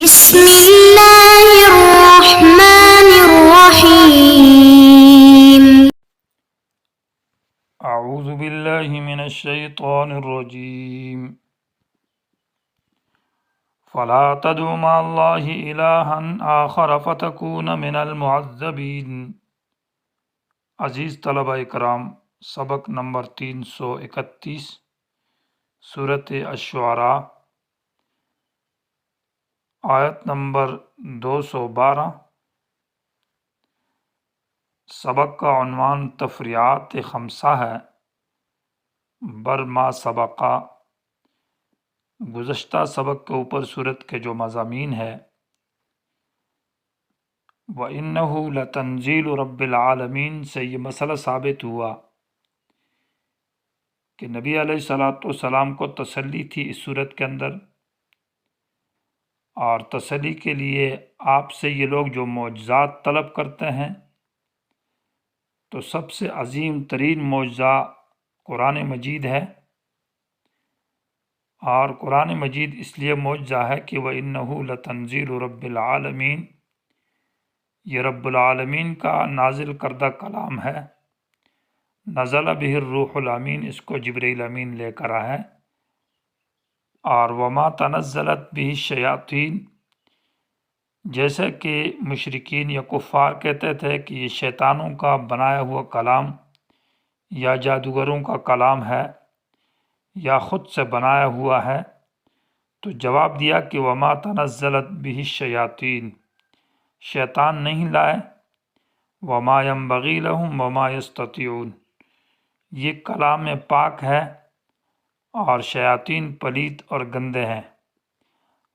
بسم اللہ الرحمن الرحیم۔ اعوذ باللہ من الشیطان الرجیم۔ فلا تدع مع اللہ الہا آخر فتکون من المعذبین۔ عزیز طلبہ اکرام، سبق نمبر 331، سورۃ الشعراء، آیت نمبر 212۔ سبق کا عنوان تفریعات خمسہ ہے، برما سبقہ۔ گزشتہ سبق کے اوپر سورت کے جو مضامین ہے، وَإِنَّهُ لَتَنزِيلُ رَبِّ الْعَالَمِينَ سے یہ مسئلہ ثابت ہوا کہ نبی علیہ السلام کو تسلی تھی اس صورت کے اندر، اور تسلی کے لیے آپ سے یہ لوگ جو معجزات طلب کرتے ہیں، تو سب سے عظیم ترین معجزہ قرآن مجید ہے۔ اور قرآن مجید اس لیے معجزہ ہے کہ وَإِنَّهُ لَتَنزِيلُ رَبِّ الْعَالَمِينَ، یہ رب العالمین کا نازل کردہ کلام ہے۔ نزل بہ الروح الامین، اس کو جبرائیل امین لے کر آئے۔ اور وما تنزلت بہ الشیاطین، جیسے کہ مشرکین یا کفار کہتے تھے کہ یہ شیطانوں کا بنایا ہوا کلام یا جادوگروں کا کلام ہے یا خود سے بنایا ہوا ہے، تو جواب دیا کہ وما تنزلت بہ الشیاطین، شیطان نہیں لائے، وما ینبغی لہم وما یستطیعون، یہ کلام پاک ہے، اور شیاطین پلید اور گندے ہیں،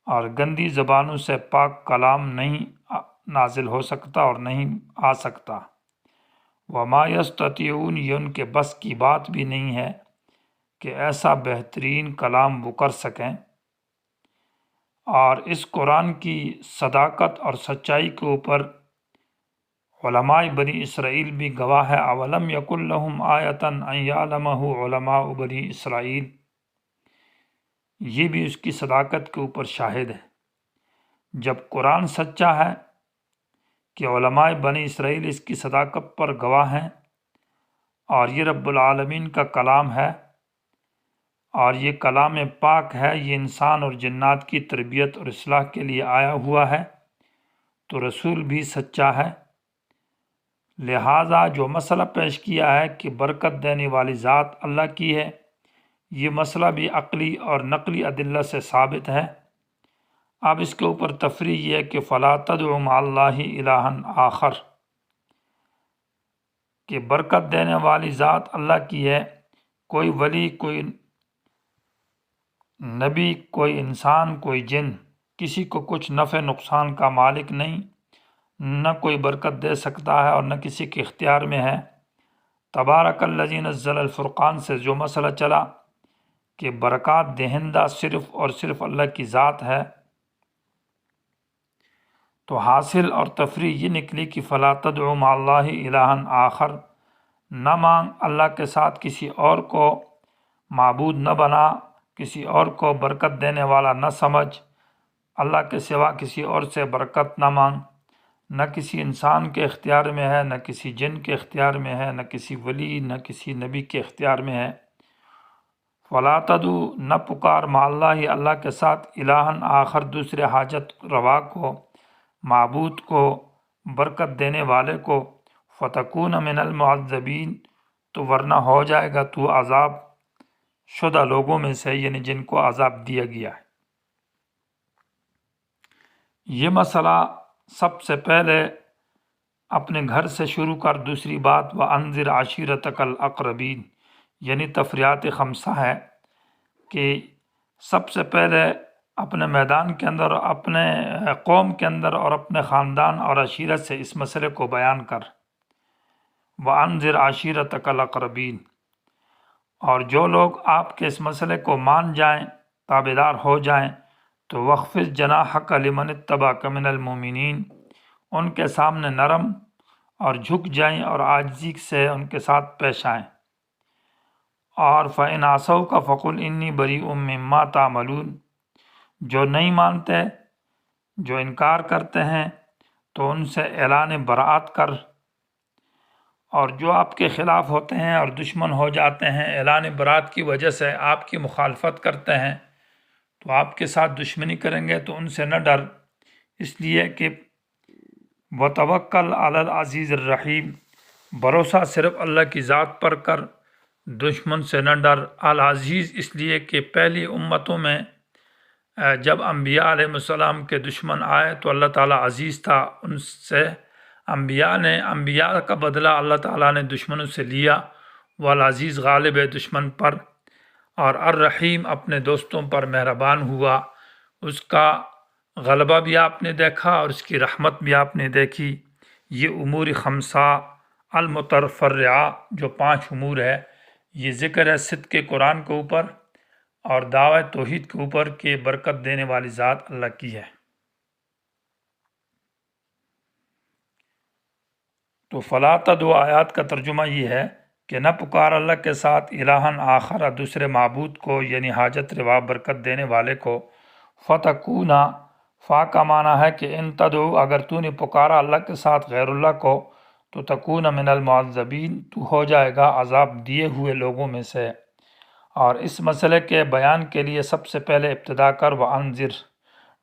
اور گندی زبانوں سے پاک کلام نہیں نازل ہو سکتا اور نہیں آ سکتا۔ وما یستطیعون، یہ ان کے بس کی بات بھی نہیں ہے کہ ایسا بہترین کلام وہ کر سکیں۔ اور اس قرآن کی صداقت اور سچائی کے اوپر علماء بنی اسرائیل بھی گواہ ہے۔ اولم یکن لہم آیۃ ان یعلمہ علماء بنی اسرائیل، یہ بھی اس کی صداقت کے اوپر شاہد ہے۔ جب قرآن سچا ہے کہ علماء بنی اسرائیل اس کی صداقت پر گواہ ہیں، اور یہ رب العالمین کا کلام ہے، اور یہ کلام پاک ہے، یہ انسان اور جنات کی تربیت اور اصلاح کے لیے آیا ہوا ہے، تو رسول بھی سچا ہے۔ لہٰذا جو مسئلہ پیش کیا ہے کہ برکت دینے والی ذات اللہ کی ہے، یہ مسئلہ بھی عقلی اور نقلی ادلہ سے ثابت ہے۔ اب اس کے اوپر تفریع یہ ہے کہ فلا تدع مع اللہ الہا آخر، کہ برکت دینے والی ذات اللہ کی ہے، کوئی ولی، کوئی نبی، کوئی انسان، کوئی جن، کسی کو کچھ نفع نقصان کا مالک نہیں، نہ کوئی برکت دے سکتا ہے اور نہ کسی کے اختیار میں ہے۔ تبارک الذی نزل الفرقان سے جو مسئلہ چلا کہ برکات دہندہ صرف اور صرف اللہ کی ذات ہے، تو حاصل اور تفریع یہ نکلی کہ فلا تدع مع اللہ الہا آخر، نہ مانگ اللہ کے ساتھ کسی اور کو معبود، نہ بنا کسی اور کو برکت دینے والا، نہ سمجھ اللہ کے سوا کسی اور سے برکت نہ مانگ، نہ کسی انسان کے اختیار میں ہے، نہ کسی جن کے اختیار میں ہے، نہ کسی ولی، نہ کسی نبی کے اختیار میں ہے۔ فلا تدع، نہ پکار، مع اللہ، اللہ کے ساتھ، الہا آخر، دوسرے حاجت روا کو، معبود کو، برکت دینے والے کو، فتکون من المعذبین، تو ورنہ ہو جائے گا تو عذاب شدہ لوگوں میں سے، یعنی جن کو عذاب دیا گیا ہے۔ یہ مسئلہ سب سے پہلے اپنے گھر سے شروع کر، دوسری بات وَأَنذِرْ عَشِيرَتَكَ الْأَقْرَبِينَ، یعنی تفریعات خمسہ ہے کہ سب سے پہلے اپنے میدان کے اندر، اپنے قوم کے اندر اور اپنے خاندان اور عشیرت سے اس مسئلے کو بیان کر۔ وَأَنذِرْ عَشِيرَتَكَ الْأَقْرَبِينَ، اور جو لوگ آپ کے اس مسئلے کو مان جائیں، تابعدار ہو جائیں، تو وَاخْفِضْ جَنَاحَكَ لِمَنِ اتَّبَعَكَ مِنَ الْمُؤْمِنِينَ، ان کے سامنے نرم اور جھک جائیں اور عاجزی سے ان کے ساتھ پیش آئیں۔ اور فَإِنْ عَصَوْكَ فَقُلْ إِنِّي بَرِيءٌ مِّمَّا تَعْمَلُونَ، جو نہیں مانتے جو انکار کرتے ہیں تو ان سے اعلان برات کر، اور جو آپ کے خلاف ہوتے ہیں اور دشمن ہو جاتے ہیں اعلان برات کی وجہ سے، آپ کی مخالفت کرتے ہیں تو آپ کے ساتھ دشمنی کریں گے تو ان سے نہ ڈر، اس لیے کہ وتوکل علی العزیز الرحیم، بھروسہ صرف اللہ کی ذات پر کر، دشمن سے نہ ڈر۔ العزیز اس لیے کہ پہلی امتوں میں جب انبیاء علیہ السلام کے دشمن آئے تو اللہ تعالیٰ عزیز تھا ان سے، انبیاء کا بدلہ اللہ تعالیٰ نے دشمنوں سے لیا، وہ العزیز غالب ہے دشمن پر، اور الرحیم اپنے دوستوں پر مہربان ہوا، اس کا غلبہ بھی آپ نے دیکھا اور اس کی رحمت بھی آپ نے دیکھی۔ یہ امور خمسہ المتفرعہ جو 5 امور ہے، یہ ذکر ہے صدق قرآن کے اوپر اور دعوت توحید کے اوپر کہ برکت دینے والی ذات اللہ کی ہے۔ تو فلا تدعو آیات کا ترجمہ یہ ہے کہ نہ پکار اللہ کے ساتھ الہن آخر، دوسرے معبود کو، یعنی حاجت روا برکت دینے والے کو۔ فتکونا، فا کا معنی ہے کہ ان تدعو، اگر تو نے پکارا اللہ کے ساتھ غیر اللہ کو تو تکون من المعذبین، تو ہو جائے گا عذاب دیے ہوئے لوگوں میں سے۔ اور اس مسئلے کے بیان کے لیے سب سے پہلے ابتدا کر وانذر،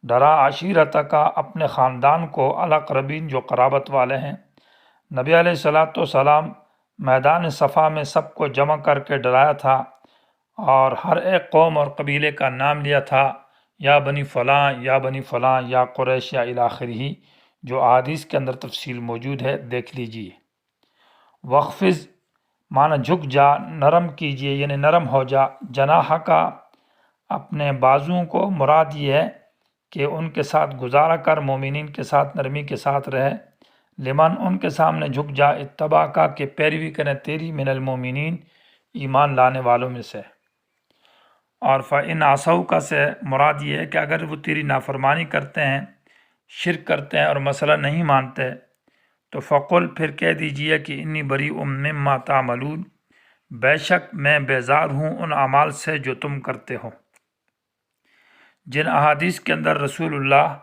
ڈرا عشیرتک، اپنے خاندان کو، الاقربین، جو قرابت والے ہیں۔ نبی علیہ السلام میدان صفا میں سب کو جمع کر کے ڈرایا تھا اور ہر ایک قوم اور قبیلے کا نام لیا تھا، یا بنی فلاں، یا بنی فلاں، یا قریش، یا الی آخرہ، جو احادیث کے اندر تفصیل موجود ہے، دیکھ لیجیے۔ وخفض معنی جھک جا، نرم کیجیے، یعنی نرم ہو جا، جناح کا، اپنے بازوؤں کو، مراد یہ ہے کہ ان کے ساتھ گزارا کر، مومنین کے ساتھ نرمی کے ساتھ رہے، لمن، ان کے سامنے جھک جا، اتباع کا، کہ پیروی کریں تیری، من المومنین، ایمان لانے والوں میں سے۔ اور فَإِنْ عَصَوْكَ سے مراد یہ ہے کہ اگر وہ تیری نافرمانی کرتے ہیں، شرک کرتے ہیں اور مسئلہ نہیں مانتے تو فقل، پھر کہہ دیجئے کہ انی بریء مما تعملون، بے شک میں بیزار ہوں ان اعمال سے جو تم کرتے ہو۔ جن احادیث کے اندر رسول اللہ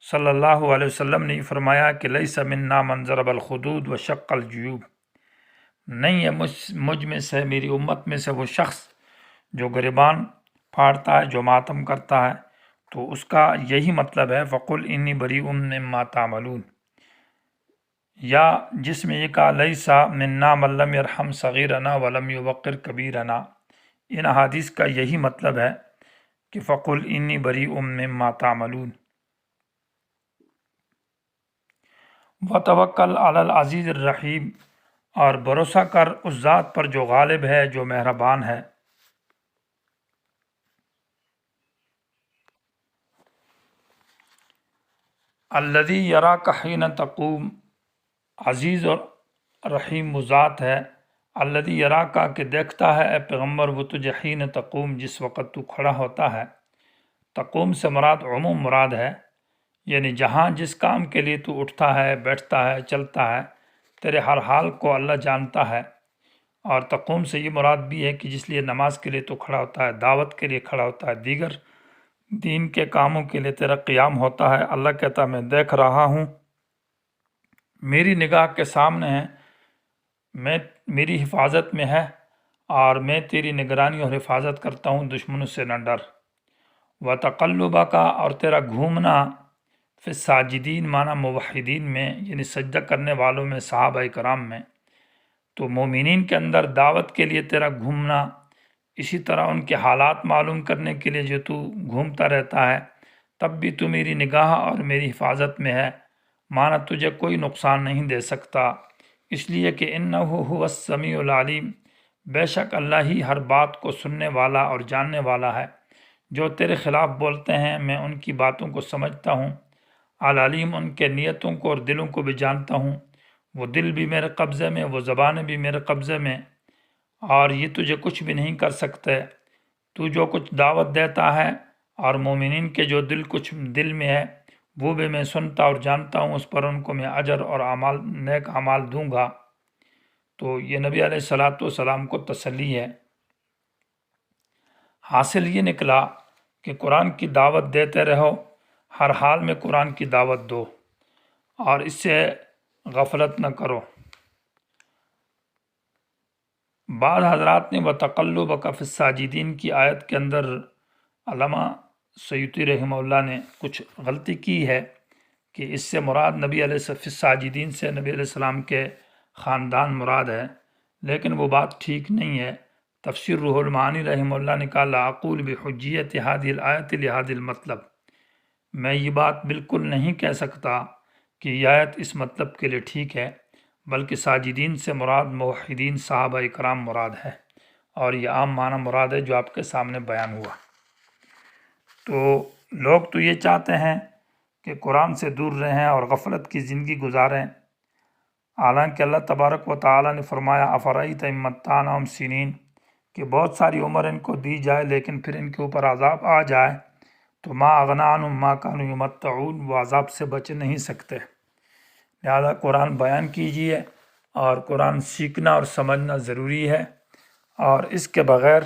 صلی اللہ علیہ وسلم نے فرمایا کہ لیس منا من ضرب الخدود وشق الجیوب، نہیں ہے مجھ میں سے، میری امت میں سے وہ شخص جو گریبان پھاڑتا ہے، جو ماتم کرتا ہے، تو اس کا یہی مطلب ہے فقل انی بریء مما تعملون۔ یا جس میں یہ کہا لیسا منا من لم یرحم صغیرنا ولم یوقر کبیرنا، ان احادیث کا یہی مطلب ہے کہ فقل انی بریء مما تعملون۔ وتوکل علی العزیز الرحیم، اور بھروسہ کر اس ذات پر جو غالب ہے، جو مہربان ہے۔ الذی یراک حین تقوم، عزیز اور رحیم وہ ذات ہے، الذی یراک، کہ دیکھتا ہے اے پیغمبر وہ تجھے، حین تقوم، جس وقت تو کھڑا ہوتا ہے۔ تقوم سے مراد عموم مراد ہے، یعنی جہاں جس کام کے لیے تو اٹھتا ہے، بیٹھتا ہے، چلتا ہے، تیرے ہر حال کو اللہ جانتا ہے۔ اور تقوم سے یہ مراد بھی ہے کہ جس لیے نماز کے لیے تو کھڑا ہوتا ہے، دعوت کے لیے کھڑا ہوتا ہے، دیگر دین کے کاموں کے لیے تیرا قیام ہوتا ہے۔ اللہ کہتا میں دیکھ رہا ہوں، میری نگاہ کے سامنے ہے، میری حفاظت میں ہے، اور میں تیری نگرانی اور حفاظت کرتا ہوں، دشمنوں سے نہ ڈر۔ وَتَقَلُّبَكَ، اور تیرا گھومنا، فی الساجدین معنی موحدین میں، یعنی سجدہ کرنے والوں میں، صحابہ کرام میں۔ تو مومنین کے اندر دعوت کے لیے تیرا گھومنا، اسی طرح ان کے حالات معلوم کرنے کے لیے جو تو گھومتا رہتا ہے، تب بھی تو میری نگاہ اور میری حفاظت میں ہے، مانا تجھے کوئی نقصان نہیں دے سکتا، اس لیے کہ انہ هو السمیع العلیم، بے شک اللہ ہی ہر بات کو سننے والا اور جاننے والا ہے۔ جو تیرے خلاف بولتے ہیں میں ان کی باتوں کو سمجھتا ہوں، العلیم، ان کے نیتوں کو اور دلوں کو بھی جانتا ہوں۔ وہ دل بھی میرے قبضے میں، وہ زبانیں بھی میرے قبضے میں، اور یہ تجھے کچھ بھی نہیں کر سکتے۔ تو جو کچھ دعوت دیتا ہے اور مومنین کے جو دل میں ہے وہ بھی میں سنتا اور جانتا ہوں، اس پر ان کو میں اجر اور نیک اعمال دوں گا۔ تو یہ نبی علیہ السلام کو تسلی ہے۔ حاصل یہ نکلا کہ قرآن کی دعوت دیتے رہو، ہر حال میں قرآن کی دعوت دو اور اس سے غفلت نہ کرو۔ بعض حضرات نے وَتَقَلُّبَكَ فِي السَّاجِدِينَ کی آیت کے اندر علامہ سیوطی رحمہ اللہ نے کچھ غلطی کی ہے کہ اس سے مراد نبی علیہ الساجدین سے نبی علیہ السلام کے خاندان مراد ہے، لیکن وہ بات ٹھیک نہیں ہے۔ تفسیر روح المعانی رحمہ اللہ نے کہا لا اقول بحجیت هذه الآیت لهذا المطلب، میں یہ بات بالکل نہیں کہہ سکتا کہ یہ آیت اس مطلب کے لیے ٹھیک ہے، بلکہ ساجدین سے مراد موحدین صحابہ کرام مراد ہے، اور یہ عام معنی مراد ہے جو آپ کے سامنے بیان ہوا۔ تو لوگ تو یہ چاہتے ہیں کہ قرآن سے دور رہیں اور غفلت کی زندگی گزاریں، حالانکہ اللہ تبارک و تعالیٰ نے فرمایا افرأیت ان متعناہم سنین، کہ بہت ساری عمر ان کو دی جائے لیکن پھر ان کے اوپر عذاب آ جائے تو ما اغنی عنہم ما کانوا یمتعون، وہ عذاب سے بچ نہیں سکتے۔ لہذا قرآن بیان کیجیے، اور قرآن سیکھنا اور سمجھنا ضروری ہے، اور اس کے بغیر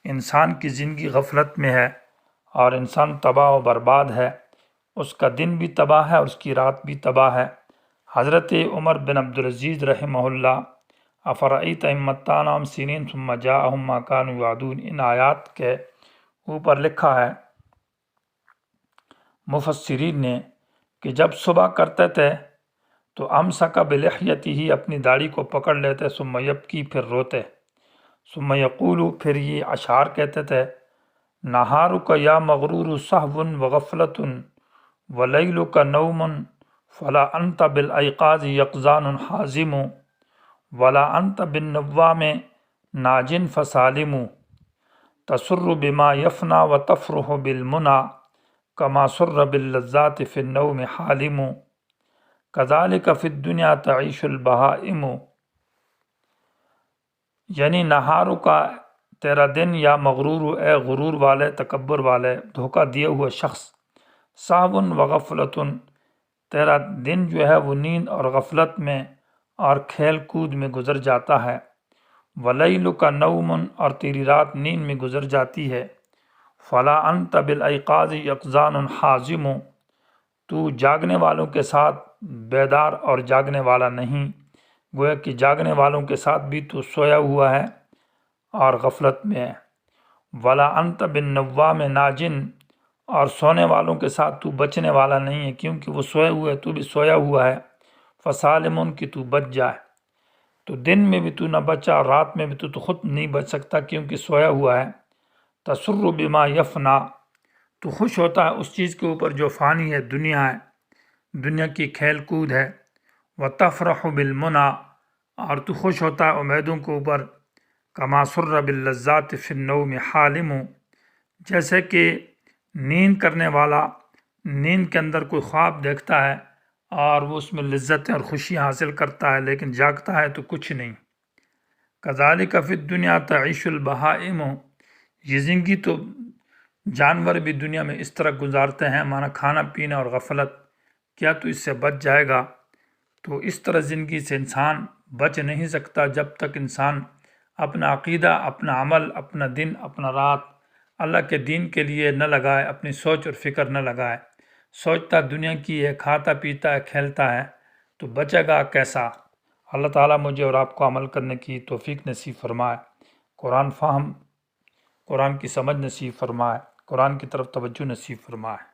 انسان کی زندگی غفلت میں ہے اور انسان تباہ و برباد ہے، اس کا دن بھی تباہ ہے اور اس کی رات بھی تباہ ہے۔ حضرت عمر بن عبدالعزیز رحمہ اللہ افرأیت ان متعناہم سنین ثم جاءہم ما کانوا یوعدون، ان آیات کے اوپر لکھا ہے مفسرین نے کہ جب صبح کرتے تھے تو امسک بلحیتہ، اپنی داڑھی کو پکڑ لیتے، ثم یبکی، پھر روتے، ثم یقول، پھر یہ اشعار کہتے تھے نہارک یا مغرور سہو وغفلۃ ولیلک نوم فلا انت بالایقاظ یقظان حازم ولا انت بالنوام ناج فسالم تسر بما یفنا وتفرح بالمنى کما سر باللذات فی النوم حالم کذالک فی الدنیا تعیش البہائم، یعنی نہارو کا تیرا دن، یا مغرور، اے غرور والے، تکبر والے، دھوکہ دیے ہوئے شخص، سہون و غفلتن، تیرا دن جو ہے وہ نیند اور غفلت میں اور کھیل کود میں گزر جاتا ہے، ولیلک نوم، اور تیری رات نیند میں گزر جاتی ہے، فلا انت بالایقاظ یقظان حازم، تو جاگنے والوں کے ساتھ بیدار اور جاگنے والا نہیں، گویا کہ جاگنے والوں کے ساتھ بھی تو سویا ہوا ہے اور غفلت میں ہے، ولا انت بالنوام ناجن، اور سونے والوں کے ساتھ تو بچنے والا نہیں ہے، کیونکہ وہ سوئے ہوئے تو بھی سویا ہوا ہے، فسالمن، کہ تو بچ جائے۔ تو دن میں بھی تو نہ بچا اور رات میں بھی تو خود نہیں بچ سکتا کیونکہ سویا ہوا ہے۔ تسر بما یفنا، تو خوش ہوتا ہے اس چیز کے اوپر جو فانی ہے، دنیا ہے، دنیا کی کھیل کود ہے، وتفرح بالمنى، اور تو خوش ہوتا ہے امیدوں کے اوپر، کما سر باللذات فی النوم حالم، جیسے کہ نیند کرنے والا نیند کے اندر کوئی خواب دیکھتا ہے اور وہ اس میں لذتیں اور خوشیاں حاصل کرتا ہے، لیکن جاگتا ہے تو کچھ نہیں۔ کذالک فی الدنیا تعیش البہائم، یہ زندگی تو جانور بھی دنیا میں اس طرح گزارتے ہیں، مانا کھانا پینا اور غفلت، کیا تو اس سے بچ جائے گا؟ تو اس طرح زندگی سے انسان بچ نہیں سکتا جب تک انسان اپنا عقیدہ، اپنا عمل، اپنا دن، اپنا رات اللہ کے دین کے لیے نہ لگائے، اپنی سوچ اور فکر نہ لگائے، سوچتا دنیا کی ہے، کھاتا پیتا ہے، کھیلتا ہے، تو بچے گا کیسا؟ اللہ تعالیٰ مجھے اور آپ کو عمل کرنے کی توفیق نصیب فرمائے، قرآن فہم، قرآن کی سمجھ نصیب فرمائے، قرآن کی طرف توجہ نصیب فرمائے۔